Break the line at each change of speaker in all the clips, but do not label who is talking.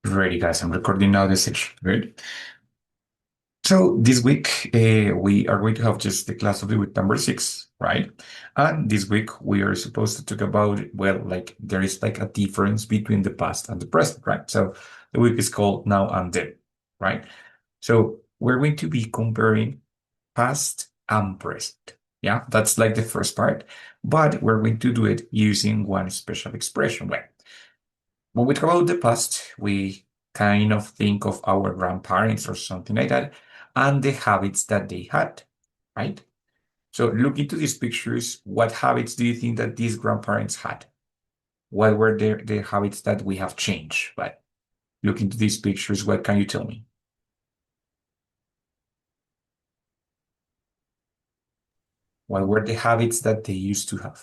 Ready, guys. I'm recording now the section. Good. So this week we are going to have just the class of the week number 6, right? And this week we are supposed to talk about, well, like there is like a difference between the past and the present, right? So the week is called Now and Then, right? So we're going to be comparing past and present. Yeah, that's like the first part, but we're going to do it using one special expression. Well, when we talk about the past, we kind of think of our grandparents or something like that and the habits that they had, right? So look into these pictures. What habits do you think that these grandparents had? What were their habits that we have changed? But look into these pictures. What can you tell me? What were the habits that they used to have?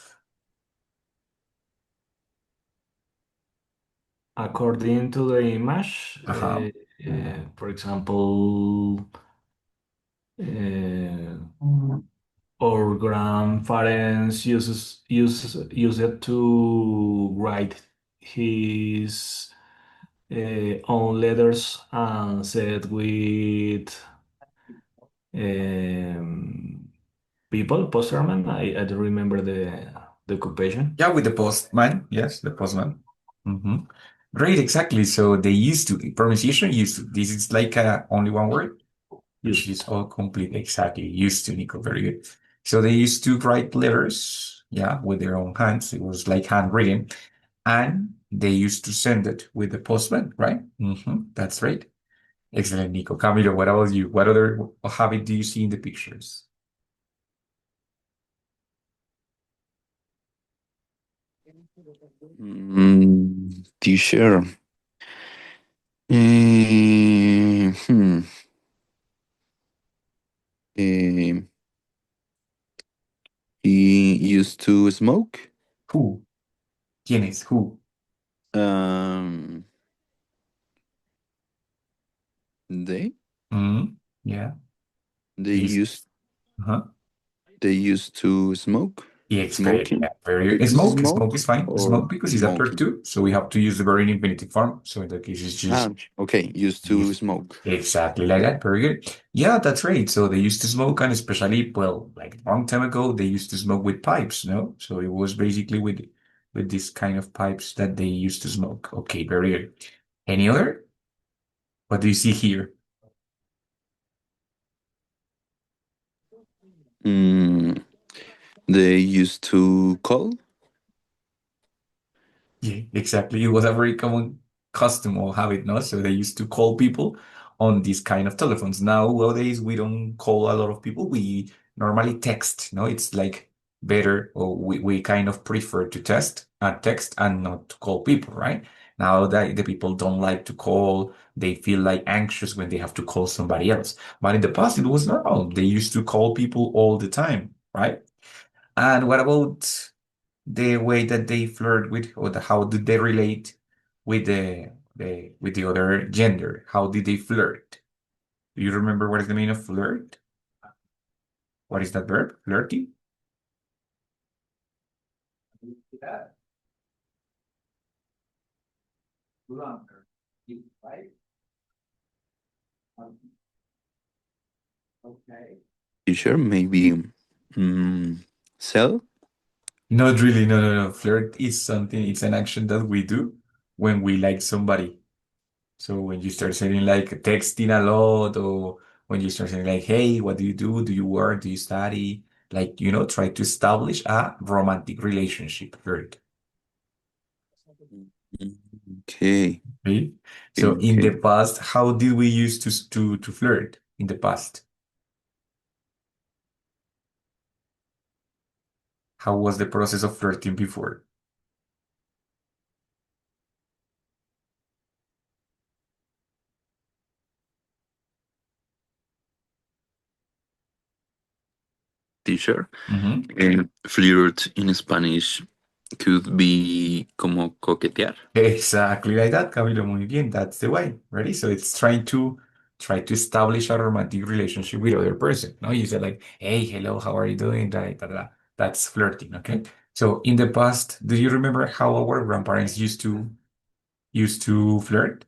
According to the image,
Uh-huh.
for example, our grandparents use it to write his own letters and said with um, people, postman. I don't remember the occupation.
Yeah, with the postman. Yes, the postman. Hmm. Great, exactly. So they used to, pronunciation used to, this is like only one word. Which
Use.
is all complete. Exactly. Used to, Nico. Very good. So they used to write letters, yeah, with their own hands. It was like handwritten. And they used to send it with the postman, right? That's right. Excellent, Nico. Camilo, what about you? What other habit do you see in the pictures?
Teacher. Eh, hmm, eh, he used to smoke.
Who? ¿Quién es? Who?
Um, they
Mm, yeah.
they
They used,
used
uh-huh.
they used to smoke.
Yeah, it's very,
Smoking.
yeah, very smoke. Smoke is
Smoke
fine.
or
Smoke because it's a verb
smoking.
too. So we have to use the verb in infinitive form. So in that case, it's
Ah,
just
okay. Used to
yes,
smoke.
exactly like that. Very good. Yeah, that's right. So they used to smoke, and especially, well, like a long time ago, they used to smoke with pipes, no? So it was basically with this kind of pipes that they used to smoke. Okay, very good. Any other? What do you see here?
Mm, they used to call.
Yeah, exactly. It was a very common custom or habit, no? So they used to call people on these kind of telephones. Nowadays, we don't call a lot of people. We normally text, no? It's like better, or we kind of prefer to text and not to call people, right? Now that the people don't like to call, they feel like anxious when they have to call somebody else. But in the past, it was normal. They used to call people all the time, right? And what about the way that they flirt with, or how did they relate with the other gender? How did they flirt? Do you remember what is the meaning of flirt? What is that verb? Flirty?
Teacher, maybe. Sell.
Not really. No, no, no. Flirt is something, it's an action that we do when we like somebody. So when you start saying like texting a lot, or when you start saying like, hey, what do you do? Do you work? Do you study? Like, try to establish a romantic relationship. Flirt.
Mm, okay.
Right?
Okay.
So in the
Okay.
past, how did we used to flirt in the past? How was the process of flirting before?
Teacher.
Mhm.
Flirt in Spanish could be como coquetear.
Exactly like that, Camilo. Muy bien. That's the way. Ready? So it's try to establish a romantic relationship with other person. No, you say like, hey, hello, how are you doing? Da, da, da. That's flirting. Okay. So in the past, do you remember how our grandparents used to flirt?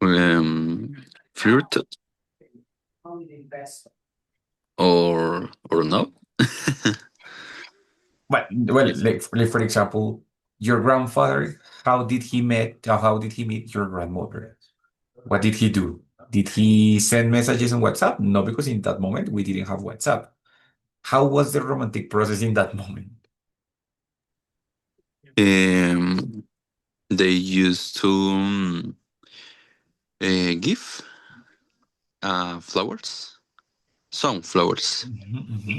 Flirt or no?
Well, like for example, your grandfather, how did he meet your grandmother? What did he do? Did he send messages on WhatsApp? No, because in that moment we didn't have WhatsApp. How was the romantic process in that moment?
They used to give flowers, some flowers.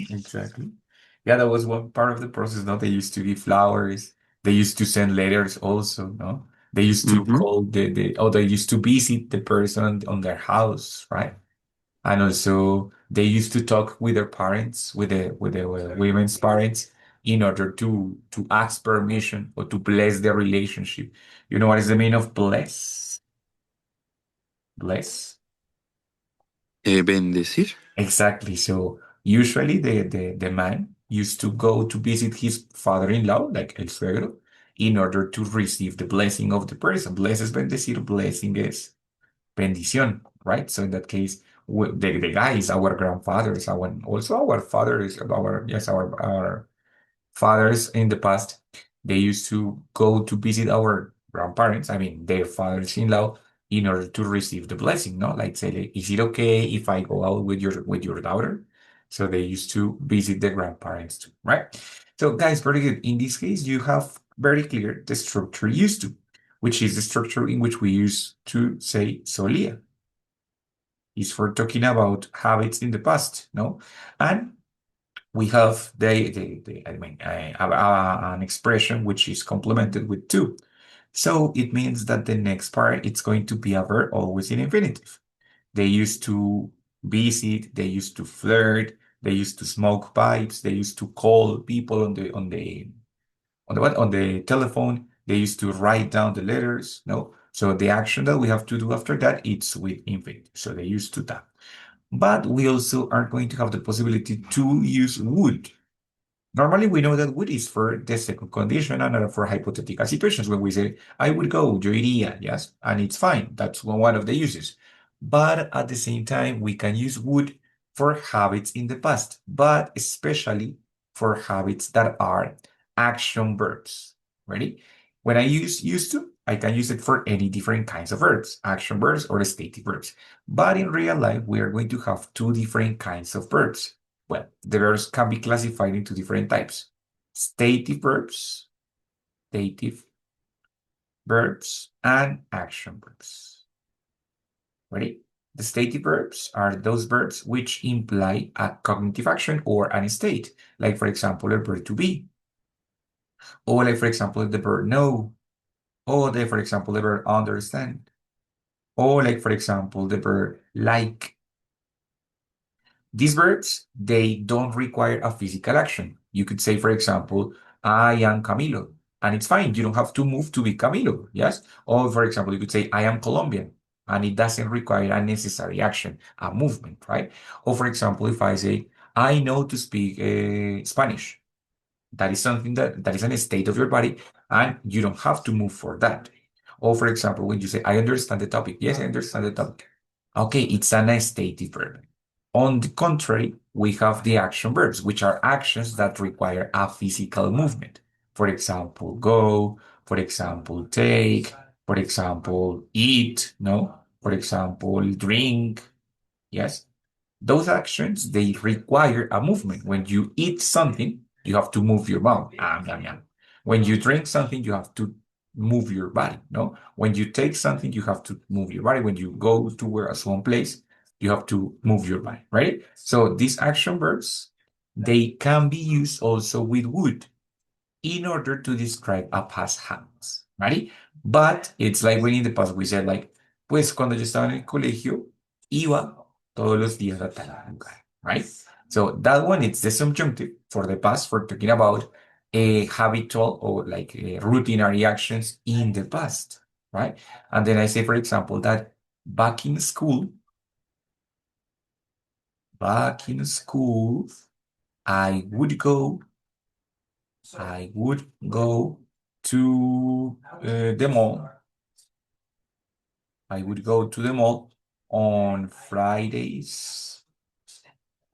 Exactly. Yeah, that was one part of the process. No, they used to give flowers. They used to send letters also. No, they used to
Mm-hmm.
call they used to visit the person on their house, right? And also they used to talk with their parents, with the women's parents, in order to ask permission or to bless their relationship. You know what is the meaning of bless? Bless.
Bendecir.
Exactly. So usually the man used to go to visit his father-in-law, like el suegro, in order to receive the blessing of the person. Bless es bendecir, blessing is bendición, right? So in that case, the guy is our grandfathers, also our fathers, our fathers in the past, they used to go to visit our grandparents, I mean, their fathers-in-law, in order to receive the blessing, no? Like say, like, is it okay if I go out with your daughter? So they used to visit the grandparents too, right? So guys, very good. In this case, you have very clear the structure used to, which is the structure in which we use to say solía. Is for talking about habits in the past, no? And we have an expression which is complemented with to. So it means that the next part it's going to be a verb always in infinitive. They used to visit, they used to flirt, they used to smoke pipes, they used to call people on the telephone, they used to write down the letters, no? So the action that we have to do after that, it's with infinitive. So they used to that. But we also are going to have the possibility to use would. Normally, we know that would is for the second condition and not for hypothetical situations. When we say, I would go, yo iría, yes, and it's fine. That's one of the uses. But at the same time, we can use would for habits in the past, but especially for habits that are action verbs. Ready? When I use used to, I can use it for any different kinds of verbs, action verbs or stative verbs. But in real life, we are going to have two different kinds of verbs. Well, the verbs can be classified into different types. Dative verbs, and action verbs. Ready? The stative verbs are those verbs which imply a cognitive action or an state, like for example, the verb to be, or like for example, the verb know, or like for example, the verb understand, or like for example, the verb like. These verbs, they don't require a physical action. You could say, for example, I am Camilo, and it's fine. You don't have to move to be Camilo, yes? Or, for example, you could say, I am Colombian, and it doesn't require a necessary action, a movement, right? Or, for example, if I say, I know to speak Spanish, that is something that is an state of your body, and you don't have to move for that. Or, for example, when you say, I understand the topic. Yes, I understand the topic. Okay, it's an stative verb. On the contrary, we have the action verbs, which are actions that require a physical movement. For example, go, for example, take, for example, eat, no? For example, drink, yes? Those actions, they require a movement. When you eat something, you have to move your mouth. When you drink something, you have to move your body, no? When you take something, you have to move your body. When you go to where some place, you have to move your body, right? So these action verbs, they can be used also with would in order to describe a past habits, right? But it's like when in the past we said like, pues cuando yo estaba en el colegio, iba todos los días a tal lugar, right? So that one, it's the subjunctive for the past, for talking about a habitual or like routinary actions in the past, right? And then I say, for example, that back in school, back in school, I would go to the mall I would go to the mall on Fridays.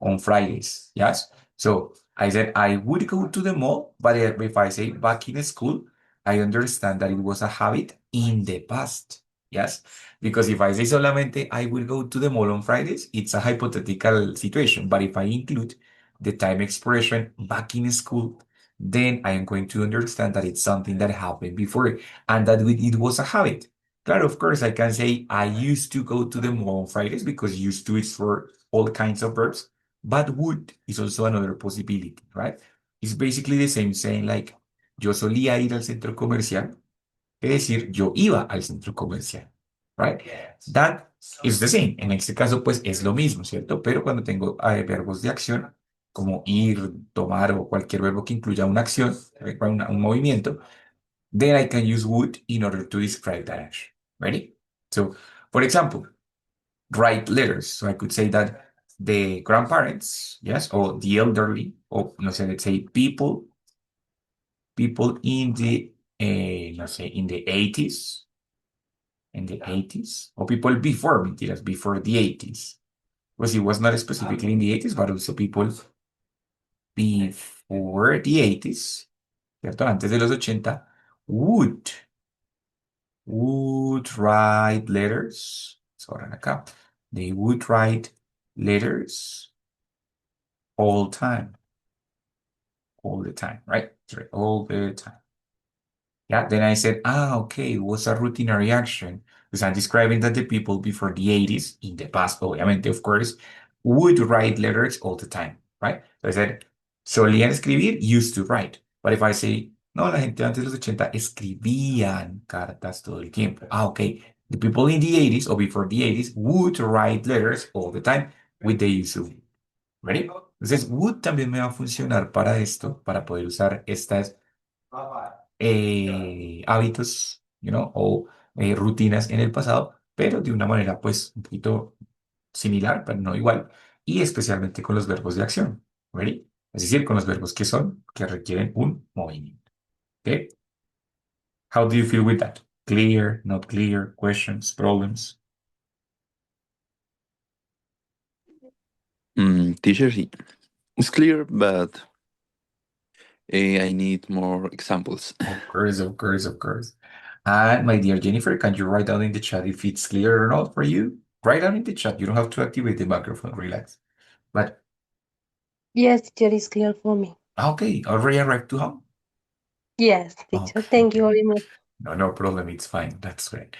On Fridays, yes. So I said I would go to the mall, but if I say back in school, I understand that it was a habit in the past. Yes, because if I say solamente I will go to the mall on Fridays, it's a hypothetical situation. But if I include the time expression back in school, then I am going to understand that it's something that happened before and that it was a habit. Claro, of course, I can say I used to go to the mall on Fridays because used to is for all kinds of verbs, but would is also another possibility, right? It's basically the same saying like yo solía ir al centro comercial, es decir, yo iba al centro comercial, right? That is the same. En este caso, pues es lo mismo, ¿cierto? Pero cuando tengo verbos de acción, como ir, tomar o cualquier verbo que incluya una acción, un movimiento, then I can use would in order to describe that action. Ready? So, for example, write letters. So I could say that the grandparents, yes, or the elderly, or no sé, let's say people in the, no sé, in the 80s, or people before, mentiras, before the 80s. Because it was not specifically in the 80s, but also people before the 80s, ¿cierto? Antes de los 80, would write letters. So ahora acá. They would write letters all time. All the time, right? Sorry, all the time. Yeah, then I said, okay, it was a routinary action. Because I'm describing that the people before the 80s, in the past, obviamente, of course, would write letters all the time, right? So I said, solían escribir, used to write. But if I say, no, la gente antes de los 80 escribían cartas todo el tiempo. Okay. The people in the 80s or before the 80s would write letters all the time with the use of. ¿Ready? Entonces, would también me va a funcionar para esto, para poder usar estas hábitos, o rutinas en el pasado, pero de una manera, pues, un poquito similar, pero no igual, y especialmente con los verbos de acción. ¿Ready? Es decir, con los verbos que requieren un movimiento. ¿Ok? How do you feel with that? Clear, not clear, questions, problems?
Teacher, it's clear, but I need more examples.
Of course, of course, of course. And my dear Jennifer, can you write down in the chat if it's clear or not for you? Write down in the chat. You don't have to activate the microphone. Relax. But
Yes, teacher, is clear for me.
okay, already arrived to home?
Yes, teacher.
Okay.
Thank you very much.
No problem. It's fine. That's great.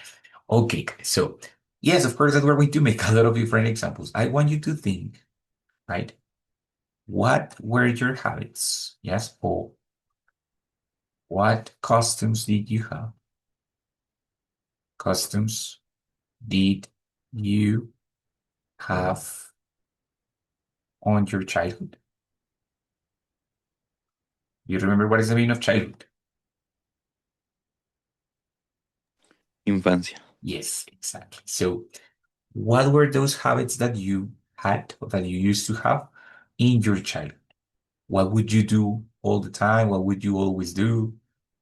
Okay, so yes, of course, that we're going to make a lot of different examples. I want you to think, right? What were your habits? Yes, or what customs did you have? Customs did you have on your childhood? You remember what is the meaning of childhood?
Infancia.
Yes, exactly. So, what were those habits that you had or that you used to have in your childhood? What would you do all the time? What would you always do?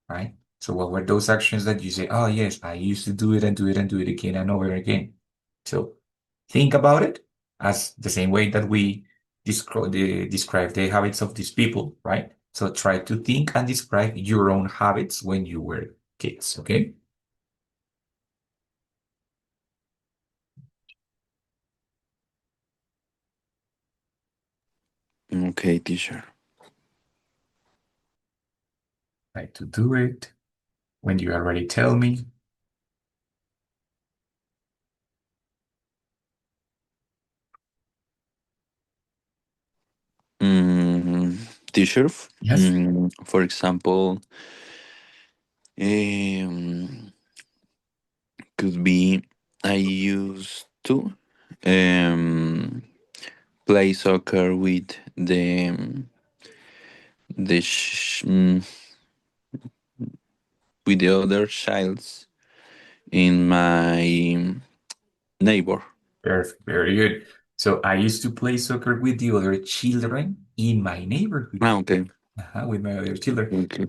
Right? So, what were those actions that you say, oh, yes, I used to do it and do it and do it again and over again? So, think about it as the same way that we describe the habits of these people, right? So, try to think and describe your own habits when you were kids, okay?
Okay, teacher.
Try to do it. When you are ready, tell me.
Teacher,
Yes.
for example, could be I used to um, play soccer with the sh- mm, with the other childs in my neighbor.
Perfect. Very good. So I used to play soccer with the other children in my neighborhood.
Okay.
With my other children.
Okay.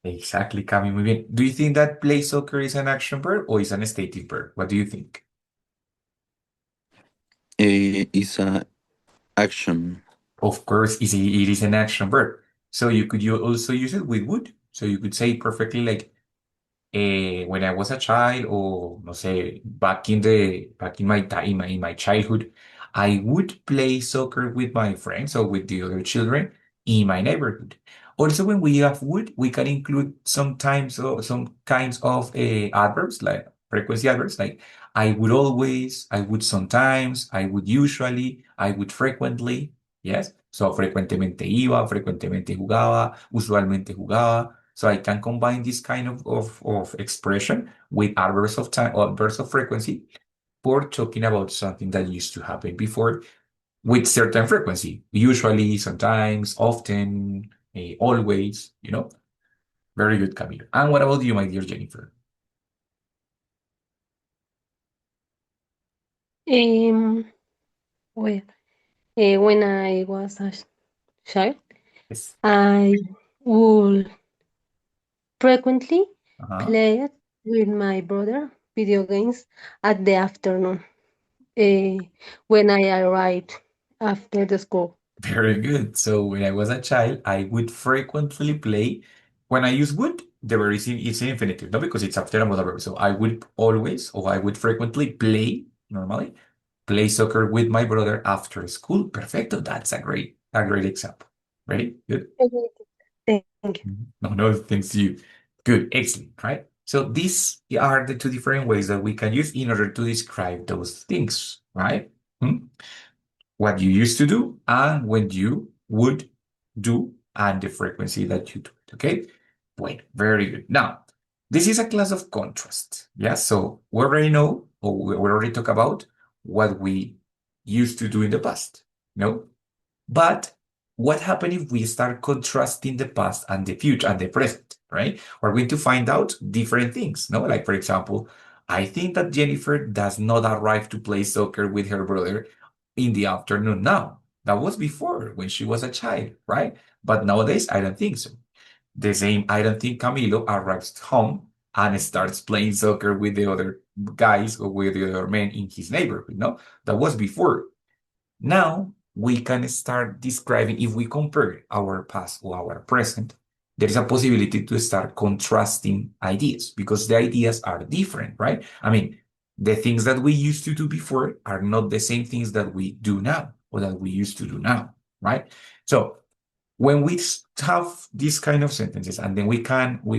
Exactly, Cami, muy bien. Do you think that play soccer is an action verb or is an stative verb? What do you think?
It's a action.
Of course, it is an action verb. So you also use it with would. So you could say perfectly like when I was a child, or no sé, back in my time in my childhood, I would play soccer with my friends or with the other children in my neighborhood. Also, when we have would, we can include sometimes some kinds of adverbs like frequency adverbs, like I would always, I would sometimes, I would usually, I would frequently. Yes. So frecuentemente iba, frecuentemente jugaba, usualmente jugaba. So I can combine this kind of expression with adverbs of time or adverbs of frequency for talking about something that used to happen before with certain frequency. Usually, sometimes, often, always, you know. Very good, Camilo. And what about you, my dear Jennifer?
Um, well, when I was a child,
Yes.
I would frequently
Uh-huh.
play with my brother video games at the afternoon when I arrived after the school.
Very good. So when I was a child, I would frequently play. When I use would, the verb is in infinitive, not because it's after another verb. So I would always, or I would frequently play, normally, play soccer with my brother after school. Perfecto. That's a great example. Ready? Good.
Okay, thank you.
No, no, thanks to you. Good. Excellent. Right. So these are the two different ways that we can use in order to describe those things, right? Hmm? What you used to do and when you would do and the frequency that you do it. Okay. Wait, very good. Now, this is a class of contrast. Yeah. So we already know, or we already talk about what we used to do in the past. No? But what happens if we start contrasting the past and the future and the present, right? We're going to find out different things, no? Like, for example, I think that Jennifer does not arrive to play soccer with her brother in the afternoon now. That was before when she was a child, right? But nowadays, I don't think so. The same, I don't think Camilo arrives home and starts playing soccer with the other guys or with the other men in his neighborhood, no? That was before. Now we can start describing, if we compare our past or our present, there is a possibility to start contrasting ideas because the ideas are different, right? I mean, the things that we used to do before are not the same things that we do now or that we used to do now, right? So when we have these kind of sentences and then we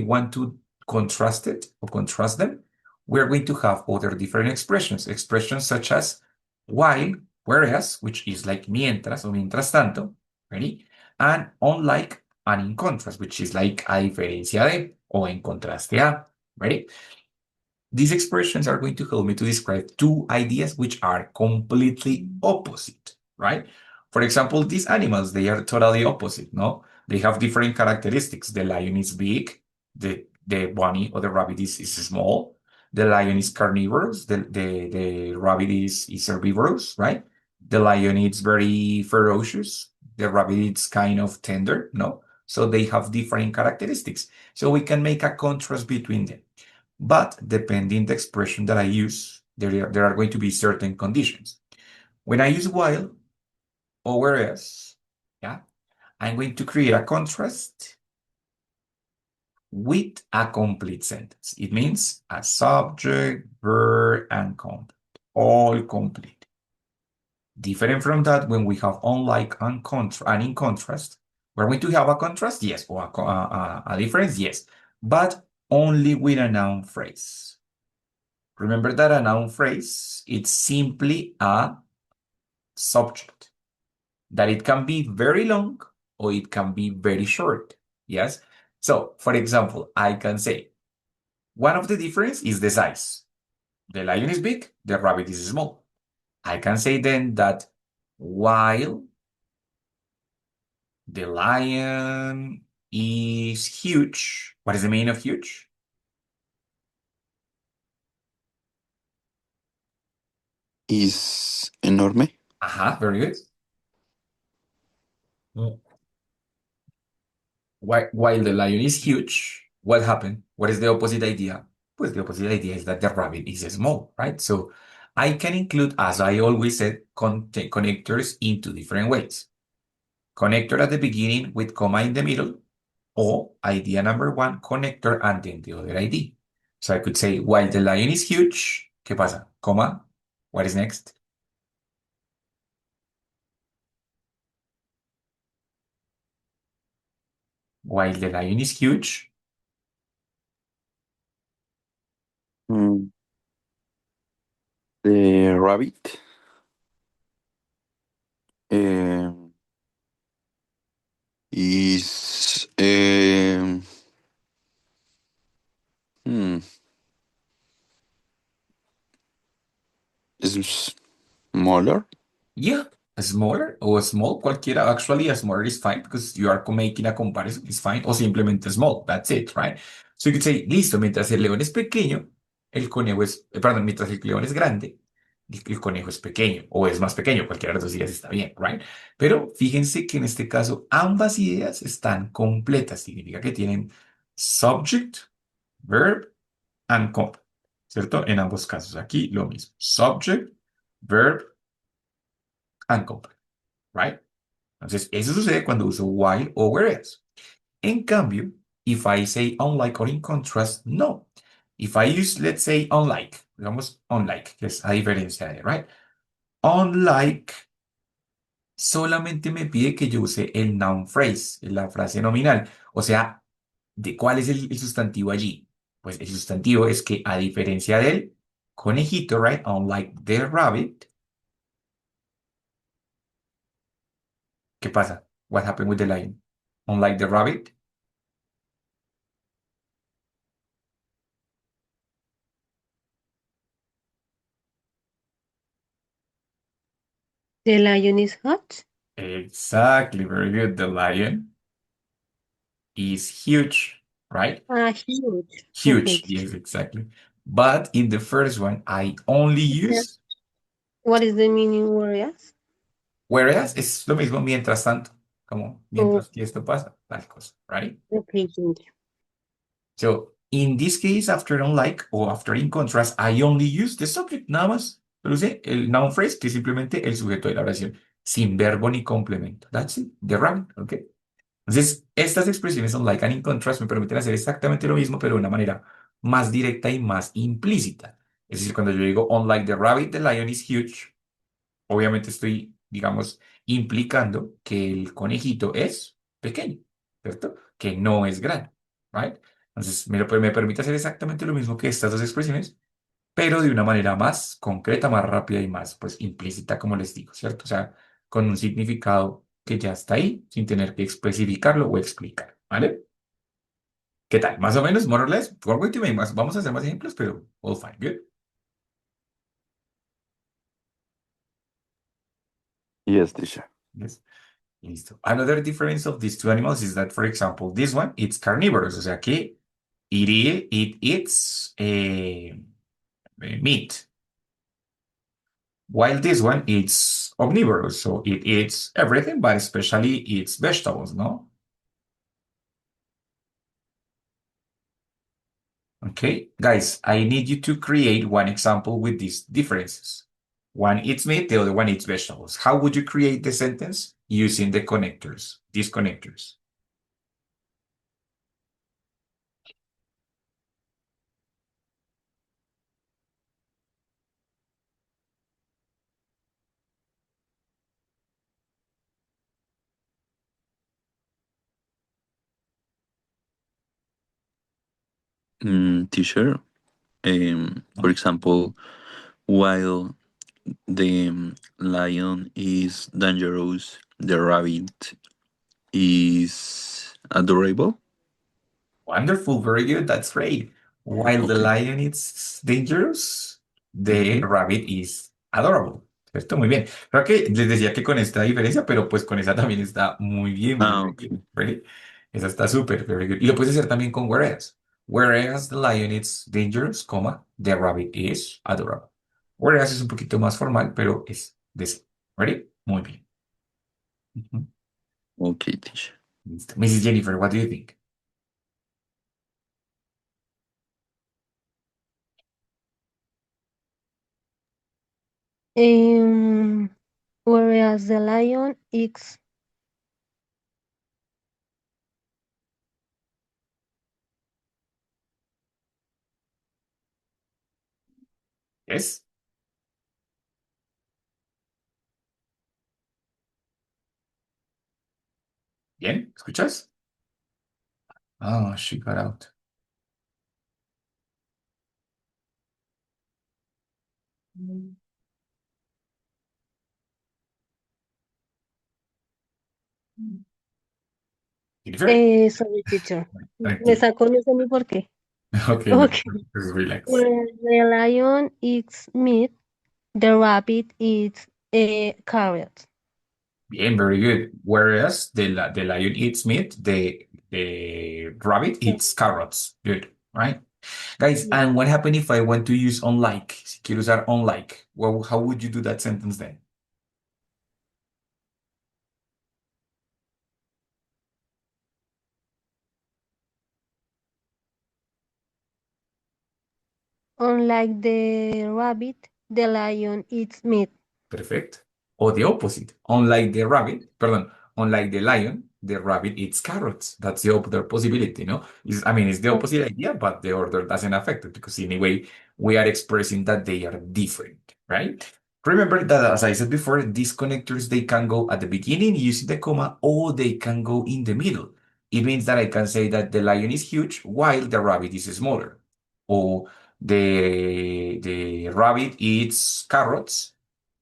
want to contrast it or contrast them, we're going to have other different expressions such as while, whereas, which is like mientras o mientras tanto, ready? And unlike and in contrast, which is like a diferencia de o en contraste a, ready? These expressions are going to help me to describe two ideas which are completely opposite, right? For example, these animals, they are totally opposite, no? They have different characteristics. The lion is big, the bunny or the rabbit is small. The lion is carnivorous, the rabbit is herbivorous, right? The lion is very ferocious, the rabbit is kind of tender, no? So they have different characteristics. So we can make a contrast between them. But depending the expression that I use, there are going to be certain conditions. When I use while or whereas, yeah, I'm going to create a contrast with a complete sentence. It means a subject, verb, and content, all complete. Different from that, when we have unlike and in contrast, we're going to have a contrast, yes, or a difference, yes, but only with a noun phrase. Remember that a noun phrase, it's simply a subject, that it can be very long or it can be very short. Yes. So, for example, I can say one of the difference is the size. The lion is big, the rabbit is small. I can say then that while the lion is huge, what is the meaning of huge?
Is enorme.
Very good. While the lion is huge, what happened? What is the opposite idea? Pues the opposite idea is that the rabbit is small, right? So I can include, as I always said, connectors in two different ways. Connector at the beginning with comma in the middle, or idea number one, connector and then the other ID. So I could say, while the lion is huge, ¿qué pasa? Comma, what is next? While the lion is huge,
Mm, the rabbit um, is hmm, is smaller.
yeah, smaller or small, cualquiera. Actually, a smaller is fine because you are making a comparison, it's fine. O simplemente small, that's it, right? So you could say, listo, mientras el león es pequeño, el conejo es, perdón, mientras el león es grande, el conejo es pequeño o es más pequeño, cualquiera de las dos ideas está bien, right? Pero fíjense que en este caso ambas ideas están completas, significa que tienen subject, verb and comp, ¿cierto? En ambos casos, aquí lo mismo, subject, verb and comp, right? Entonces, eso sucede cuando uso while o whereas. En cambio, if I say unlike or in contrast, no. If I use, let's say, unlike, digamos, unlike, que es a diferencia de, right? Unlike solamente me pide que yo use el noun phrase, la frase nominal. O sea, ¿de cuál es el sustantivo allí? Pues el sustantivo es que a diferencia del conejito, right? Unlike the rabbit, ¿qué pasa? What happened with the lion? Unlike the rabbit,
The lion is hot.
exactly, very good. The lion is huge, right?
Ah, huge. Okay.
Huge, yes, exactly. But in the first one, I only
Yeah.
use,
What is the meaning whereas?
whereas es lo mismo mientras tanto, como
Oh,
mientras que esto pasa, tal cosa, right?
okay, thank you.
So, in this case, after unlike o after in contrast, I only use the subject, nada más. Solo usé el noun phrase, que es simplemente el sujeto de la oración, sin verbo ni complemento. That's it, the rabbit, ¿ok? Entonces, estas expresiones unlike and in contrast me permiten hacer exactamente lo mismo, pero de una manera más directa y más implícita. Es decir, cuando yo digo unlike the rabbit, the lion is huge, obviamente estoy, digamos, implicando que el conejito es pequeño, ¿cierto? Que no es grande, ¿right? Entonces, me permite hacer exactamente lo mismo que estas dos expresiones, pero de una manera más concreta, más rápida y más, pues, implícita, como les digo, ¿cierto? O sea, con un significado que ya está ahí, sin tener que especificarlo o explicar, ¿vale? ¿Qué tal? Más o menos, more or less, we're going to make más, vamos a hacer más ejemplos, pero all fine, good.
Yes, teacher.
Yes. Listo. Another difference of these two animals is that, for example, this one, it's carnivorous, o sea que it eats meat, while this one, it's omnivorous, so it eats everything, but especially eats vegetables, ¿no? Okay, guys, I need you to create one example with these differences. One eats meat, the other one eats vegetables. How would you create the sentence using the connectors, these connectors?
Teacher, for example, while the lion is dangerous, the rabbit is adorable.
Wonderful, very good, that's great. While the
Okay.
lion is dangerous, the rabbit is adorable. ¿Cierto? Muy bien. Creo que les decía que con esta diferencia, pero pues con esa también está muy bien, muy
Ah,
bien.
okay.
Ready? Esa está súper, very good. Y lo puedes hacer también con whereas. Whereas the lion is dangerous, coma, the rabbit is adorable. Whereas es un poquito más formal, pero es de sí. Ready? Muy bien. Ujú.
Okay, teacher.
Listo. Mrs. Jennifer, what do you think?
Um, whereas the lion is
Yes. Bien, ¿escuchas? Oh, she got out. Jennifer,
sorry, teacher. Me
tranquila.
sacó, no sé ni por qué.
Okay, no,
Okay.
just relax.
Where the lion eats meat, the rabbit eats a carrot.
Bien, very good. Whereas the lion eats meat, the rabbit eats carrots. Good, right? Guys,
Yeah.
and what happened if I want to use unlike? Si quiero usar unlike, well, how would you do that sentence then?
Unlike the rabbit, the lion eats meat.
Perfect. Or the opposite. Unlike the rabbit, pardon, unlike the lion, the rabbit eats carrots. That's the other possibility, no? I mean, it's the opposite idea, but the order doesn't affect it because anyway, we are expressing that they are different, right? Remember that, as I said before, these connectors, they can go at the beginning using the comma, or they can go in the middle. It means that I can say that the lion is huge while the rabbit is smaller. Or the rabbit eats carrots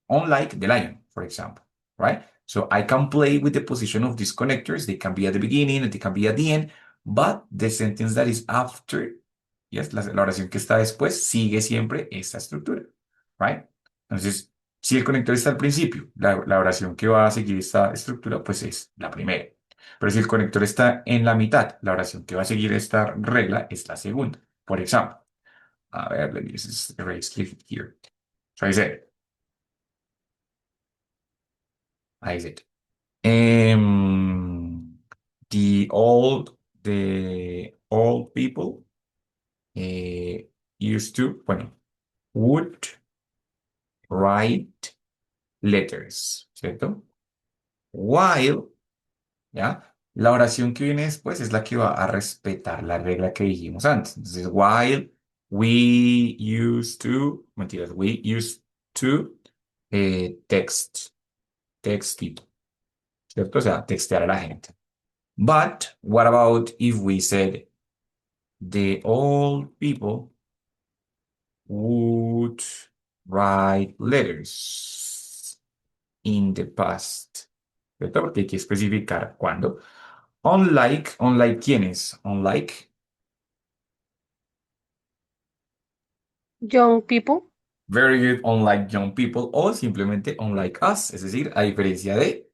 unlike the lion, for example, right? So I can play with the position of these connectors. They can be at the beginning, and they can be at the end, but the sentence that is after, yes, la oración que está después sigue siempre esta estructura, right? Entonces, si el conector está al principio, la oración que va a seguir esta estructura, pues es la primera. Pero si el conector está en la mitad, la oración que va a seguir esta regla es la segunda. Por ejemplo, a ver, let me just erase here. So I said, I said, Um, the old people used to, bueno, would write letters, ¿cierto? While, ¿ya? La oración que viene después es la que va a respetar la regla que dijimos antes. Entonces, while we used to, mentiras, we used to text people, ¿cierto? O sea, textear a la gente. But what about if we said the old people would write letters in the past? ¿Cierto? Porque hay que especificar cuándo. Unlike quiénes? Unlike,
Young people,
very good, unlike young people o simplemente unlike us, es decir, a diferencia de.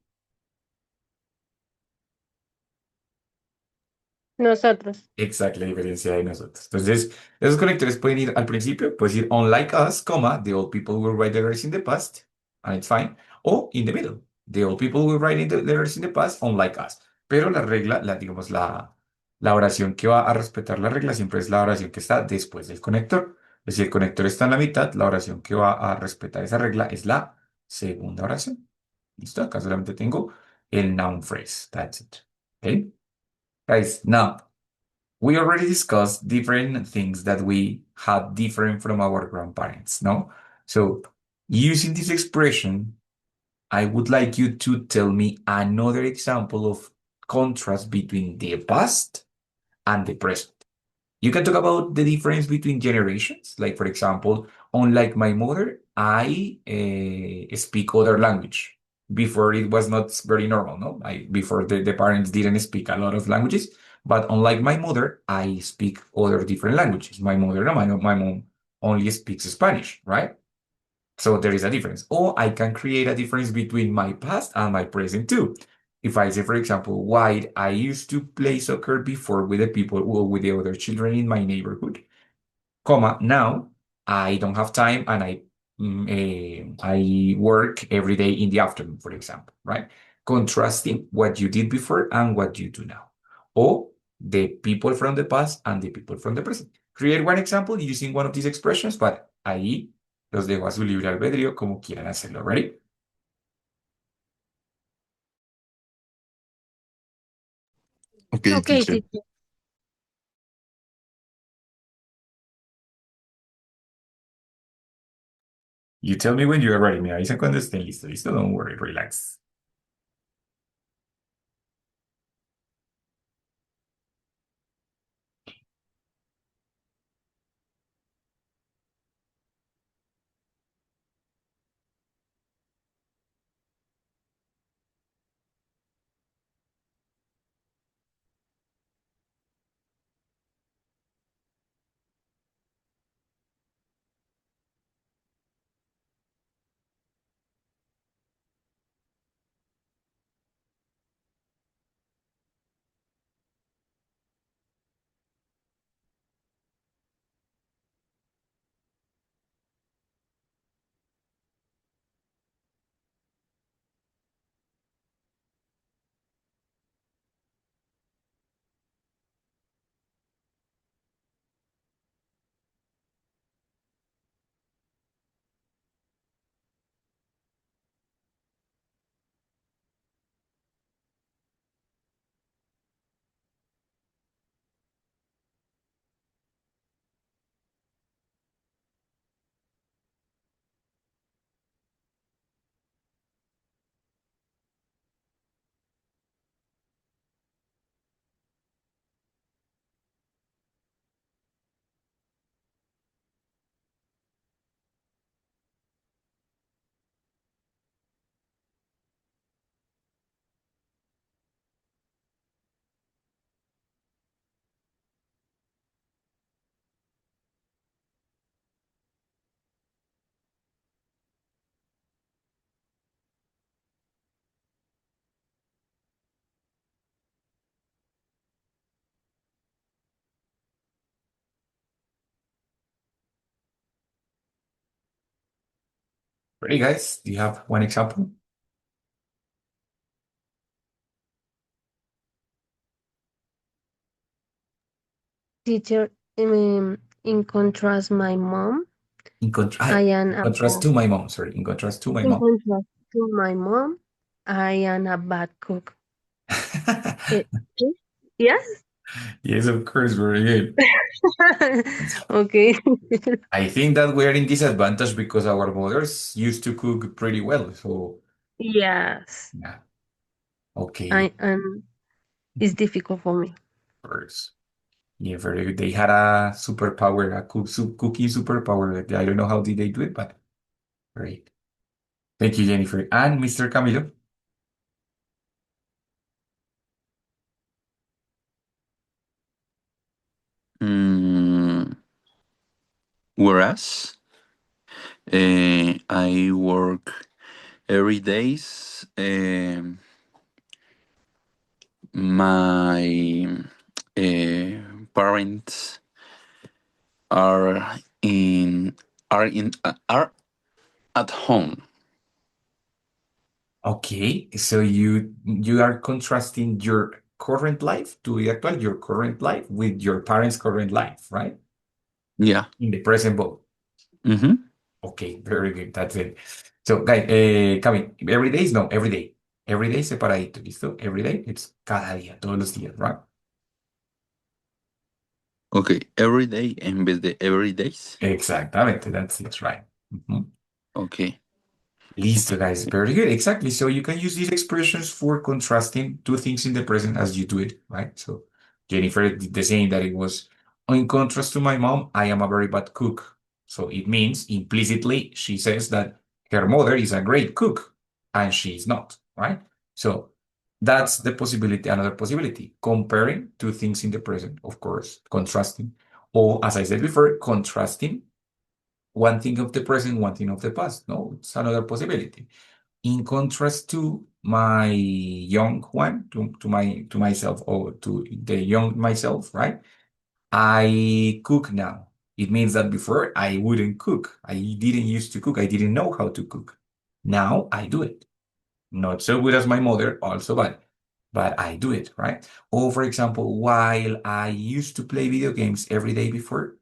nosotros.
Exacto, la diferencia de nosotros. Entonces, esos conectores pueden ir al principio, puedes ir unlike us, comma, the old people will write letters in the past, and it's fine. O in the middle, the old people will write in the letters in the past, unlike us. Pero la regla, digamos, la oración que va a respetar la regla siempre es la oración que está después del conector. Pues si el conector está en la mitad, la oración que va a respetar esa regla es la segunda oración. ¿Listo? Acá solamente tengo el noun phrase. That's it. Okay? Guys, now. We already discussed different things that we had different from our grandparents, no? So, using this expression, I would like you to tell me another example of contrast between the past and the present. You can talk about the difference between generations. Like, for example, unlike my mother, I speak other language. Before it was not very normal, no? Before the parents didn't speak a lot of languages. But unlike my mother, I speak other different languages. My mother, no, my mom only speaks Spanish, right? So there is a difference. Or I can create a difference between my past and my present too. If I say, for example, why I used to play soccer before with the people or with the other children in my neighborhood, comma, now I don't have time and I work every day in the afternoon, for example, right? Contrasting what you did before and what you do now. Or the people from the past and the people from the present. Create one example using one of these expressions, but i.e., Los dejo a su libre albedrío como quieran hacerlo. ¿Ready?
Okay,
Okay,
teacher.
teacher.
You tell me when you are ready. Me avisan cuando estén listos. Listo, don't worry, relax. Ready, guys? Do you have one example?
Teacher, in contrast, my mom,
In contra
I am
in contrast to my mom, sorry. In contrast to my
in
mom.
contrast to my mom, I am a bad cook. Eh, yes?
Yes, of course, very good.
Okay.
I think that we're in disadvantage because our mothers used to cook pretty well. So,
Yes.
yeah. Okay,
And it's difficult for me.
first. Yeah, very good. They had a superpower, a cooking superpower. Like, I don't know how did they do it, but great. Thank you, Jennifer. And Mr. Camilo.
Mm, whereas I work every days. My parents are are at home.
Okay, so you are contrasting your current life to the actual your current life with your parents' current life, right?
Yeah.
In the present both.
Mm-hmm.
Okay, very good. That's it. So, guys, Cami, every day is no, every day. Every day separadito, ¿listo? Every day, it's cada día, todos los días, right?
Okay. Every day en vez de every days.
Exactamente, that's it, right? Mhm.
Okay.
Listo, guys. Very good. Exactly. So you can use these expressions for contrasting two things in the present as you do it, right? So Jennifer did the saying that it was, in contrast to my mom, I am a very bad cook. So it means implicitly she says that her mother is a great cook and she is not, right? So that's the possibility, another possibility. Comparing two things in the present, of course, contrasting. Or as I said before, contrasting one thing of the present, one thing of the past. No, it's another possibility. In contrast to my young one, to myself or to the young myself, right? I cook now. It means that before I wouldn't cook. I didn't used to cook. I didn't know how to cook. Now I do it. Not so good as my mother, also, but I do it, right? Or for example, while I used to play video games every day before,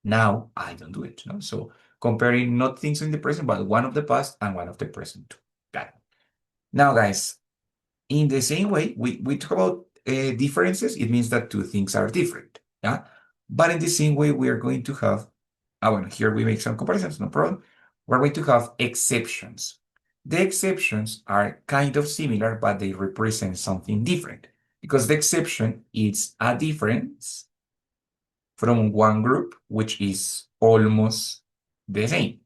now I don't do it. No? So comparing not things in the present, but one of the past and one of the present too. Got it. Now, guys, in the same way, we talk about differences. It means that two things are different. Yeah. But in the same way, we are going to have, well, here we make some comparisons, no problem. We're going to have exceptions. The exceptions are kind of similar, but they represent something different because the exception is a difference from one group, which is almost the same.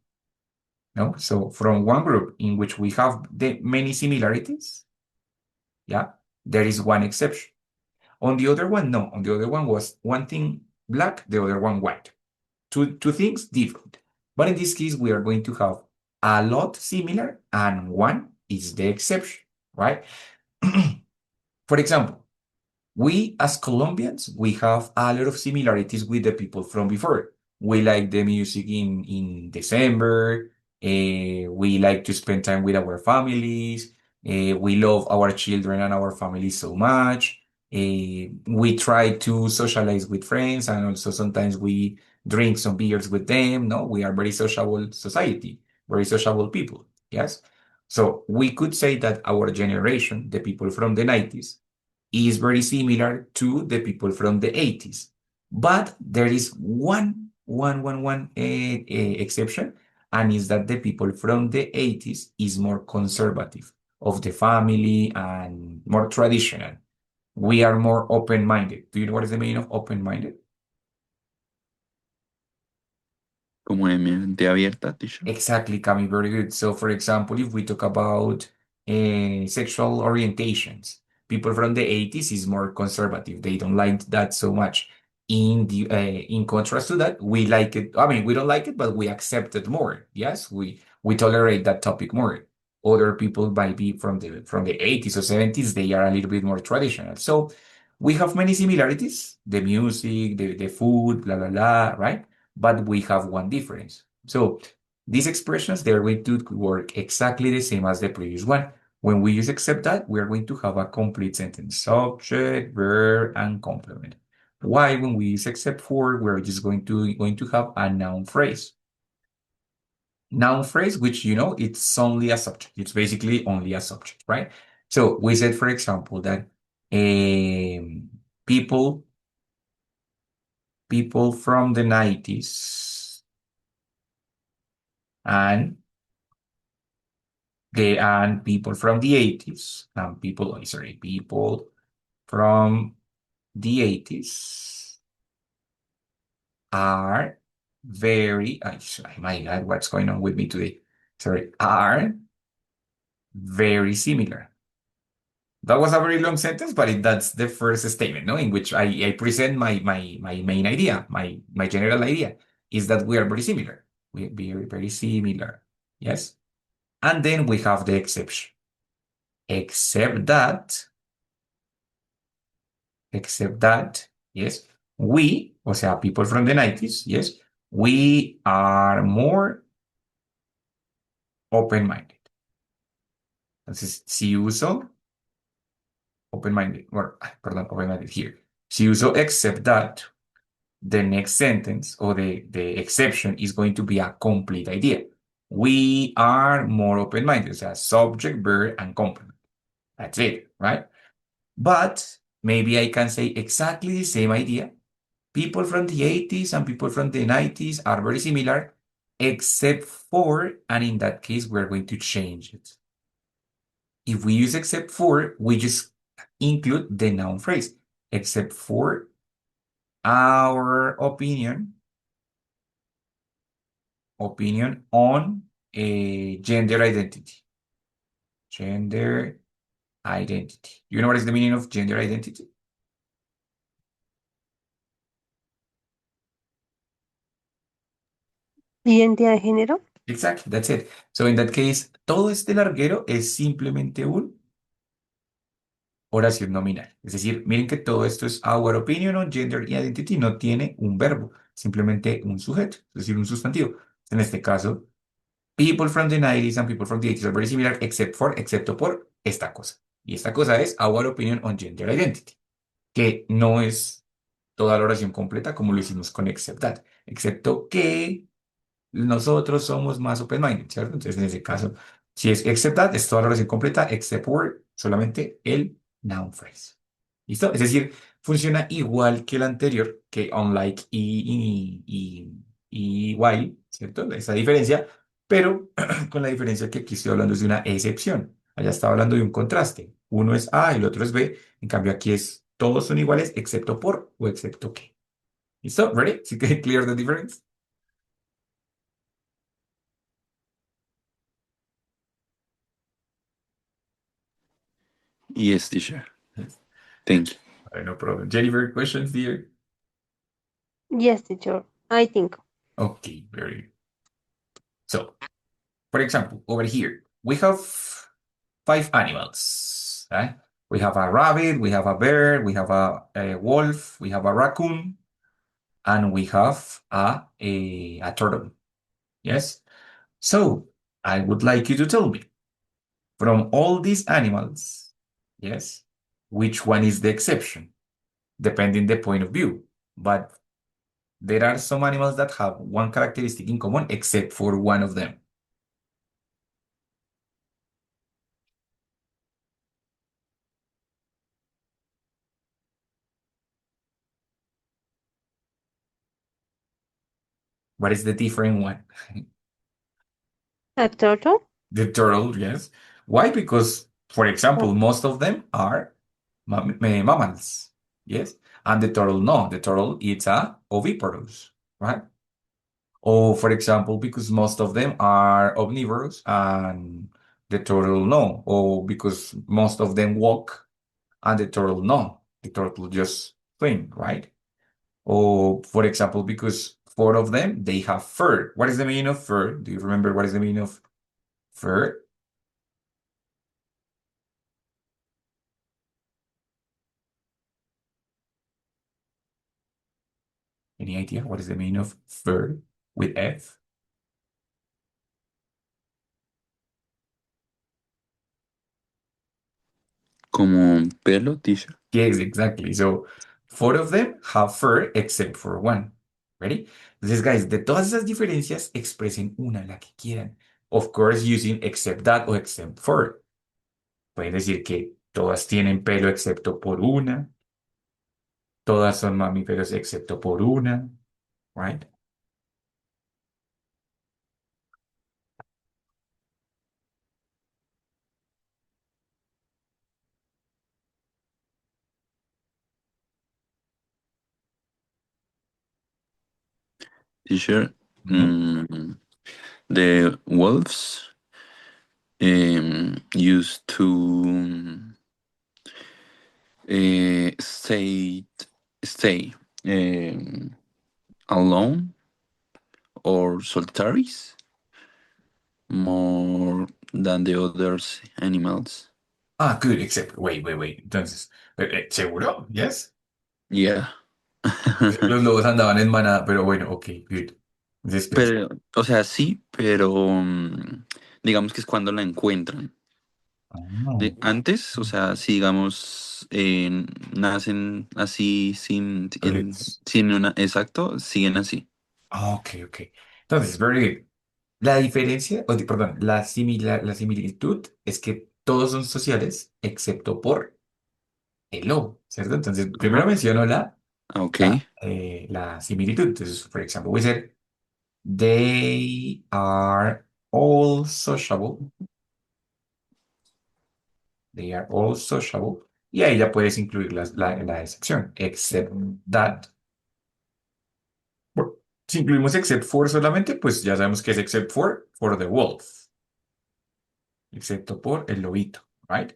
No? So from one group in which we have the many similarities, yeah, there is one exception. On the other one, no. On the other one was one thing black, the other one white. Two things different. But in this case, we are going to have a lot similar, and one is the exception, right? For example, we as Colombians, we have a lot of similarities with the people from before. We like the music in December. We like to spend time with our families. We love our children and our families so much. We try to socialize with friends, and also sometimes we drink some beers with them. No, we are very sociable society, very sociable people. Yes. So we could say that our generation, the people from the 90s, is very similar to the people from the 80s. But there is one exception, and is that the people from the 80s is more conservative of the family and more traditional. We are more open-minded. Do you know what is the meaning of open-minded?
Como de mente abierta, teacher.
Exactly, Cami, very good. So, for example, if we talk about sexual orientations, people from the 80s is more conservative. They don't like that so much. In contrast to that, we like it. I mean, we don't like it, but we accept it more. Yes, we tolerate that topic more. Other people might be from the 80s or 70s, they are a little bit more traditional. So we have many similarities, the music, the food, blah, blah, blah, right? But we have one difference. So these expressions, they're going to work exactly the same as the previous one. When we use except that, we're going to have a complete sentence, subject, verb, and complement. Why, when we use except for, we're just going to have a noun phrase. Noun phrase, which it's only a subject. It's basically only a subject, right? So we said, for example, that people from the 90s and people from the 80s and people from the 80s are very, my God, what's going on with me today? Sorry, are very similar. That was a very long sentence, but that's the first statement, no, in which I present my main idea, my general idea is that we are very similar. We are very similar. Yes. And then we have the exception. Except that, yes, we, o sea, people from the 90s, yes, we are more open-minded. Entonces, si uso open-minded, perdón, open-minded here. Si uso except that, the next sentence or the exception is going to be a complete idea. We are more open-minded, o sea, subject, verb, and complement. That's it, right? But maybe I can say exactly the same idea. People from the 80s and people from the 90s are very similar, except for, and in that case, we're going to change it. If we use except for, we just include the noun phrase, except for our opinion on gender identity. Gender identity. You know what is the meaning of gender identity?
Identidad de género.
Exactly, that's it. So in that case, todo este larguero es simplemente un oración nominal. Es decir, miren que todo esto es our opinion on gender identity, no tiene un verbo, simplemente un sujeto, es decir, un sustantivo. En este caso, people from the 90s and people from the 80s are very similar, excepto por esta cosa. Y esta cosa es our opinion on gender identity, que no es toda la oración completa como lo hicimos con except that, excepto que nosotros somos más open-minded, ¿cierto? Entonces, en ese caso, si es except that, es toda la oración completa, except for solamente el noun phrase. ¿Listo? Es decir, funciona igual que el anterior, que unlike y while, ¿cierto? Esa diferencia, pero con la diferencia que aquí estoy hablando es de una excepción. Allá estaba hablando de un contraste. Uno es A y el otro es B. En cambio, aquí es todos son iguales excepto por o excepto que. ¿Listo? ¿Ready? ¿Sí que clear the difference?
Yes, teacher.
Yes.
Thank you.
All right, no problem. Jennifer, questions, dear?
Yes, teacher. I think.
Okay, very good. So, for example, over here, we have five animals. Right? We have a rabbit, we have a bear, we have a wolf, we have a raccoon, and we have a turtle. Yes? So, I would like you to tell me, from all these animals, yes, which one is the exception, depending the point of view. But there are some animals that have one characteristic in common, except for one of them. What is the different one?
A turtle?
The turtle, yes. Why? Because, for example, most of them are mammals, yes, and the turtle, no, the turtle eats a oviparous, right? Or, for example, because most of them are omnivorous and the turtle, no, or because most of them walk and the turtle, no, the turtle just swim, right? Or, for example, because four of them, they have fur. What is the meaning of fur? Do you remember what is the meaning of fur? Any idea what is the meaning of fur with F?
Como pelo, teacher.
Yes, exactly. So, four of them have fur except for one. Ready? Entonces, guys, de todas esas diferencias, expresen una, la que quieran. Of course, using except that o except for. Pueden decir que todas tienen pelo excepto por una. Todas son mamíferos excepto por una. Right?
Teacher,
Mhm.
the wolves used to stay stay alone or solitaries more than the others animals.
Ah, good, except, wait. Entonces, ¿seguro? Yes.
Yeah.
Los lobos andaban en manada, pero bueno, ok, good. Entonces,
Pero, o sea, sí, pero digamos que es cuando la encuentran.
oh,
Antes, o sea, si digamos nacen así
solitos.
sin una, exacto, siguen así.
Ah, ok. Entonces, very good. La diferencia, perdón, la similitud es que todos son sociales excepto por el lobo, ¿cierto? Entonces, primero
Ajá.
menciono
Ah, ok.
la similitud. Entonces, for example, we said, they are all sociable. They are all sociable. Y ahí ya puedes incluir la excepción, except that. Bueno, si incluimos except for solamente, pues ya sabemos que es except for the wolf, excepto por el lobito, right?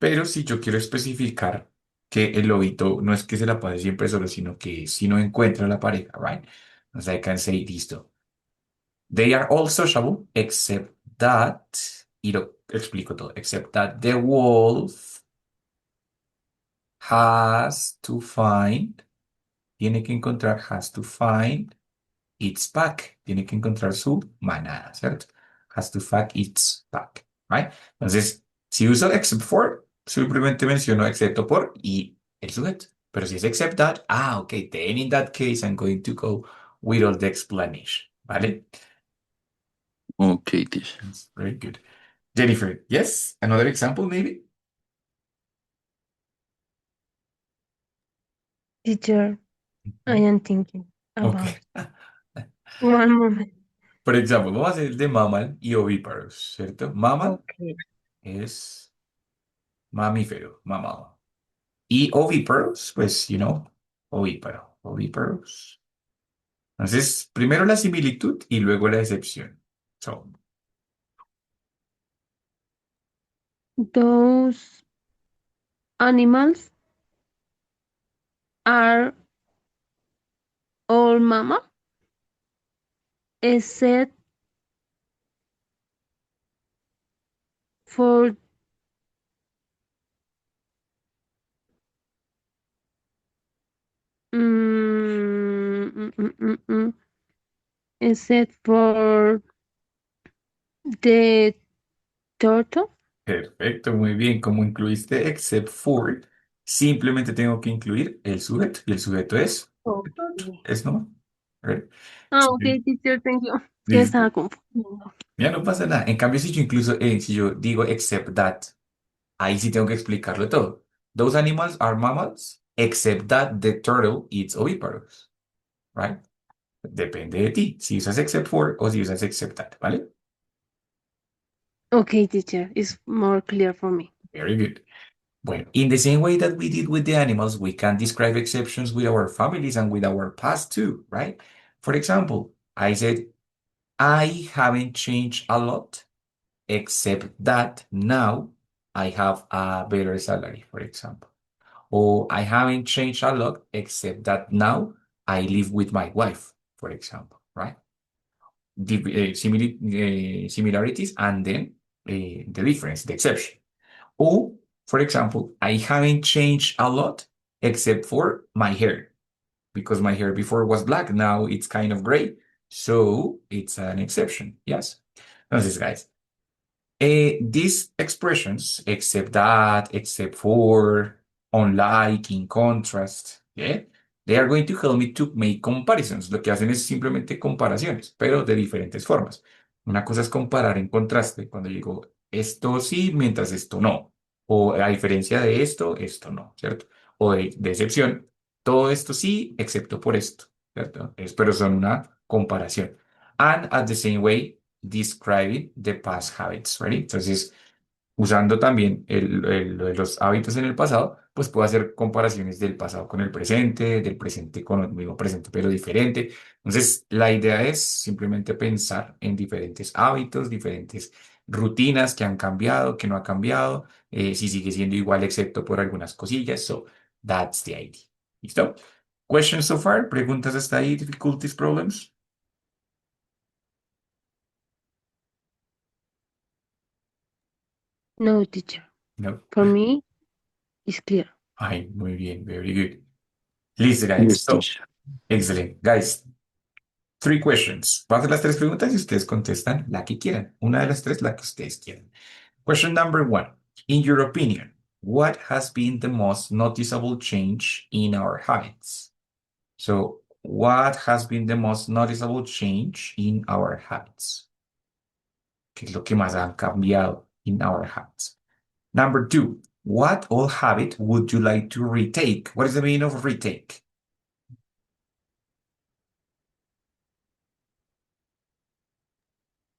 Pero si yo quiero especificar que el lobito no es que se la pase siempre solo, sino que si no encuentra la pareja, right? Entonces I can say listo. They are all sociable, except that, y lo explico todo, except that the wolf has to find, tiene que encontrar, has to find its pack, tiene que encontrar su manada, ¿cierto? Has to find its pack, right? Entonces, si uso except for, simplemente menciono excepto por y el sujeto. Pero si es except that, ok, then in that case I'm going to go with all the explanation, ¿vale?
Okay, teacher.
That's very good. Jennifer, yes? Another example, maybe?
Teacher, I am thinking about
Okay.
it. One moment.
Por ejemplo, vamos a hacer de mammal y ovíparos, ¿cierto? Mammal
Okay.
es mamífero, mammal. Y ovíparos, pues, ovíparo, ovíparos. Entonces, primero la similitud y luego la excepción. So,
Those animals are all mammal except for mm, mm, mm, mm, mm, except for the turtle.
perfecto, muy bien. Como incluiste except for, simplemente tengo que incluir el sujeto. Y el sujeto es,
Okay.
es no. Right?
Ah,
Sí.
okay, teacher, thank you. Es que
Listo.
estaba confundiendo.
Ya no pasa nada. En cambio, si yo incluso, si yo digo except that, ahí sí tengo que explicarlo todo. Those animals are mammals, except that the turtle eats oviparous, right? Depende de ti, si usas except for o si usas except that, ¿vale?
Okay, teacher, it's more clear for me.
Very good. Bueno, in the same way that we did with the animals, we can describe exceptions with our families and with our past too, right? For example, I said, I haven't changed a lot, except that now I have a better salary, for example. Or I haven't changed a lot, except that now I live with my wife, for example, right? Similarities and then the difference, the exception. Or, for example, I haven't changed a lot except for my hair, because my hair before was black, now it's kind of gray. So it's an exception. Yes. Entonces, guys, these expressions, except that, except for, unlike, in contrast, yeah, they are going to help me to make comparisons. Lo que hacen es simplemente comparaciones, pero de diferentes formas. Una cosa es comparar en contraste, cuando digo esto sí, mientras esto no. O a diferencia de esto no, ¿cierto? O de excepción, todo esto sí, excepto por esto, ¿cierto? Pero son una comparación. And at the same way, describing the past habits, ¿vale? Entonces, usando también lo de los hábitos en el pasado, pues puedo hacer comparaciones del pasado con el presente, del presente con el mismo presente, pero diferente. Entonces, la idea es simplemente pensar en diferentes hábitos, diferentes rutinas que han cambiado, que no ha cambiado, si sigue siendo igual excepto por algunas cosillas. So, that's the idea. ¿Listo? Questions so far? ¿Preguntas hasta ahí? Difficulties, problems?
No, teacher.
No.
For me, it's clear.
Ay, muy bien, very good. Listen, guys.
Yes,
So,
teacher.
excellent. Guys, three questions. Voy a hacer las tres preguntas y ustedes contestan la que quieran. Una de las tres, la que ustedes quieran. Question number one. In your opinion, what has been the most noticeable change in our habits? So, what has been the most noticeable change in our habits? ¿Qué es lo que más han cambiado in our habits? Number two, what old habit would you like to retake? What is the meaning of retake?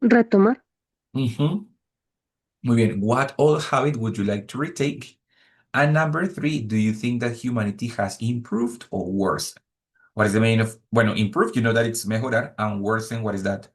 Retomar.
Mhm. Muy bien. What old habit would you like to retake? And number three, do you think that humanity has improved or worsened? What is the meaning of, bueno, improved, you know that it's mejorar, and worsen, what is that?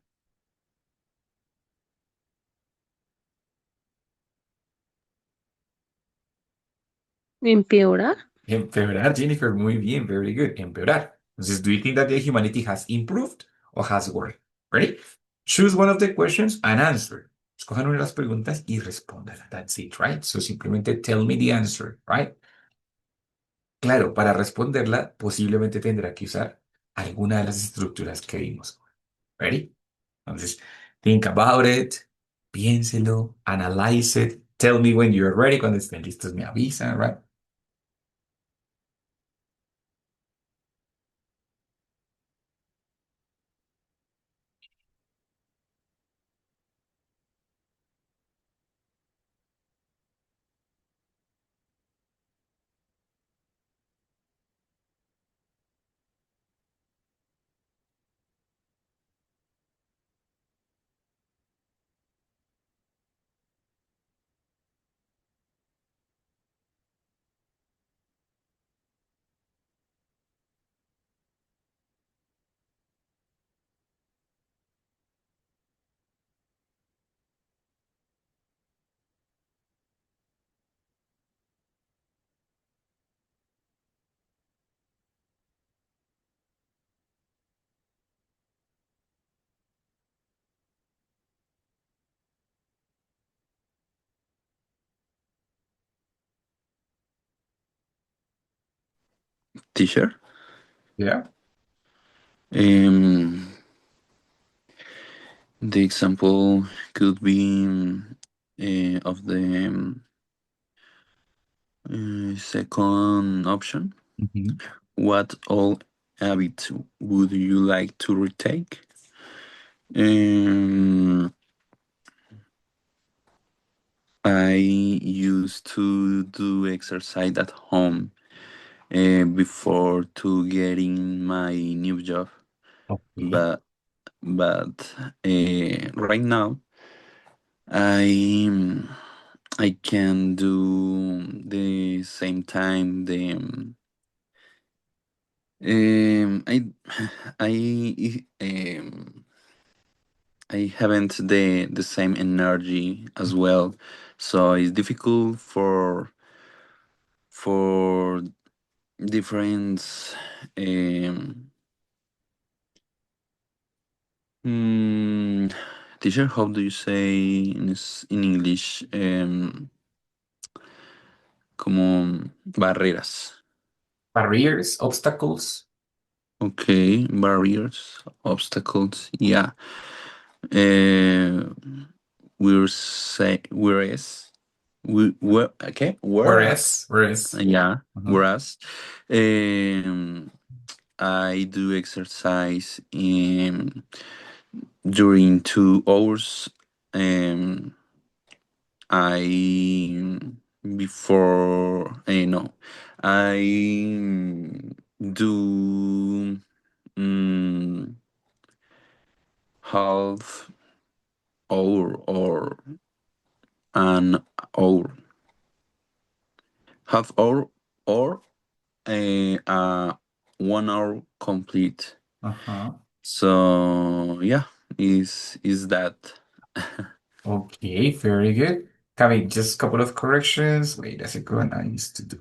Empeorar.
Empeorar, Jennifer, muy bien, very good. Empeorar. Entonces, do you think that the humanity has improved or has worsened? Ready? Choose one of the questions and answer. Escojan una de las preguntas y respondan. That's it, right? So simplemente tell me the answer, right? Claro, para responderla, posiblemente tendrá que usar alguna de las estructuras que vimos. Ready? Entonces, think about it, piénselo, analyze it, tell me when you're ready. Cuando estén listos, me avisan, right?
teacher.
Yeah.
Um, the example could be of the second option.
Mhm.
What old habit would you like to retake? Um, I used to do exercise at home before to getting my new job,
Okay.
but right now I I can do the same time I um I haven't the same energy as well, so it's difficult for different um mm, teacher. How do you say in English? Como barreras.
Barriers, obstacles.
Okay, barriers, obstacles. Yeah. Uh, whereas okay,
Whereas.
yeah,
Mhm.
whereas um, I do exercise during 2 hours. Um, I before no, I do mm, half hour or an hour, half hour or a 1 hour complete.
Uh-huh.
So yeah, is that
Okay, very good. Cami, just a couple of corrections. Wait a second. I used to do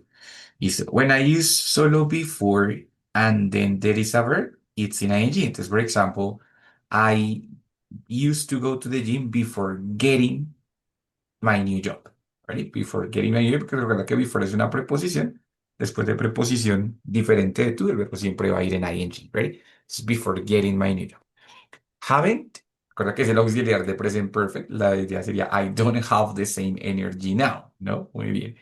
is when I use solo before and then there is a verb, it's in ing. Entonces, for example, I used to go to the gym before getting my new job. Right? Before getting my new job, porque recuerda que before es una preposición. Después de preposición diferente de tú, el verbo siempre va a ir en ing. Right? It's before getting my new job. Haven't, recuerda que es el auxiliar de present perfect. La idea sería I don't have the same energy now. ¿No? Muy bien.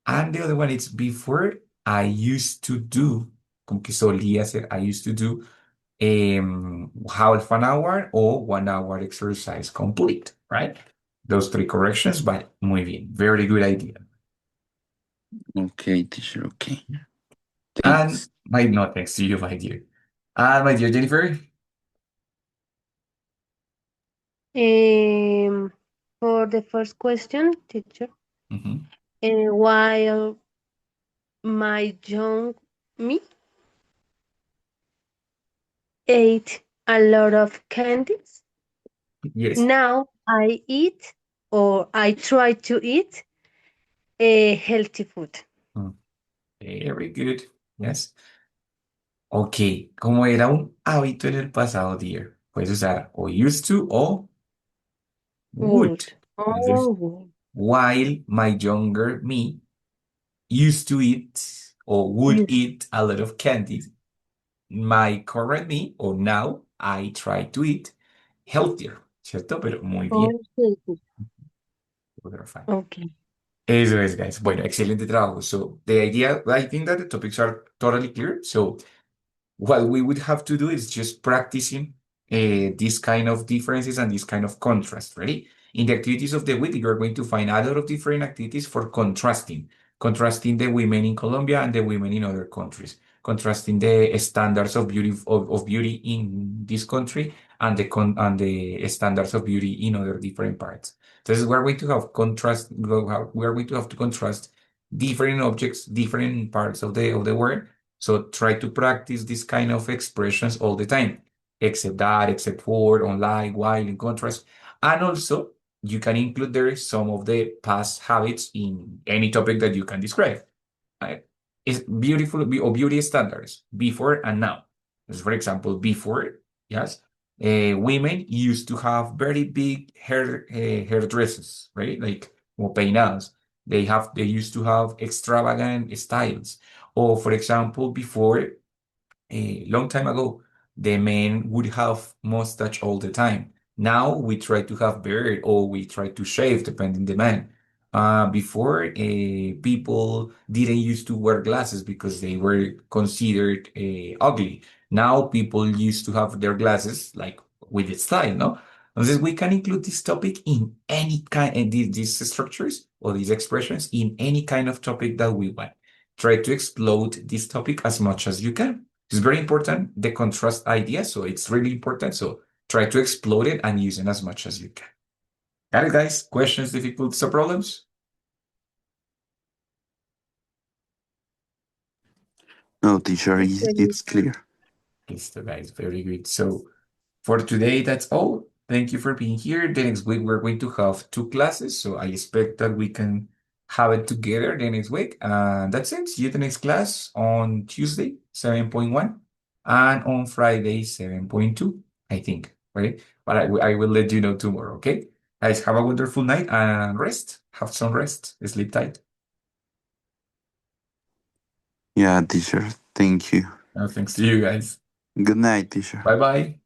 And the other one is before I used to do, como que solía hacer, I used to do half an hour or 1 hour exercise complete, right? Those three corrections, but muy bien. Very good idea.
okay, teacher? Okay,
And
thanks.
my no thanks to you, my dear. And my dear Jennifer.
For the first question, teacher,
Mhm.
while my young me ate a lot of candies,
Yes.
now I eat or I try to eat a healthy food.
Mm, very good. Yes. Ok, como era un hábito en el pasado, dear, puedes usar o used to o would.
Wood.
Entonces,
Oh,
while my younger me used to eat or would
yes.
eat a lot of candies, my current me or now I try to eat healthier, ¿cierto? Pero muy bien.
Okay.
We're fine.
Okay.
Eso es, guys. Bueno, excelente trabajo. So the idea, I think that the topics are totally clear. So what we would have to do is just practicing these kind of differences and this kind of contrast, ready? In the activities of the week, you're going to find a lot of different activities for contrasting the women in Colombia and the women in other countries, contrasting the standards of beauty in this country and and the standards of beauty in other different parts. Entonces, we're going to have we're going to have to contrast different objects, different parts of the world, so try to practice this kind of expressions all the time, except that, except for, unlike, while, in contrast. And also, you can include there some of the past habits in any topic that you can describe. Right? It's beautiful or beauty standards before and now. As for example, before, yes, women used to have very big hair dresses, right? Like como peinados. They used to have extravagant styles. Or for example, before, a long time ago, the men would have mustache all the time. Now we try to have beard or we try to shave depending the man. Before, people didn't used to wear glasses because they were considered ugly. Now people used to have their glasses like with its style, no? Entonces we can include this topic in any kind, and these structures or these expressions in any kind of topic that we want. Try to explode this topic as much as you can. It's very important, the contrast idea, so it's really important. So try to explode it and use it as much as you can. Got it, guys? Questions, difficulties, or problems?
No, teacher, it's clear.
Listo, guys. Very good. So for today, that's all. Thank you for being here. The next week, we're going to have 2 classes, so I expect that we can have it together the next week. And that's it. See you the next class on Tuesday, 7.1, and on Friday, 7.2, I think, right? But I will let you know tomorrow, okay? Guys, have a wonderful night and rest. Have some rest. Sleep tight.
Yeah, teacher. Thank you.
Thanks to you guys.
Good night, teacher.
Bye-bye.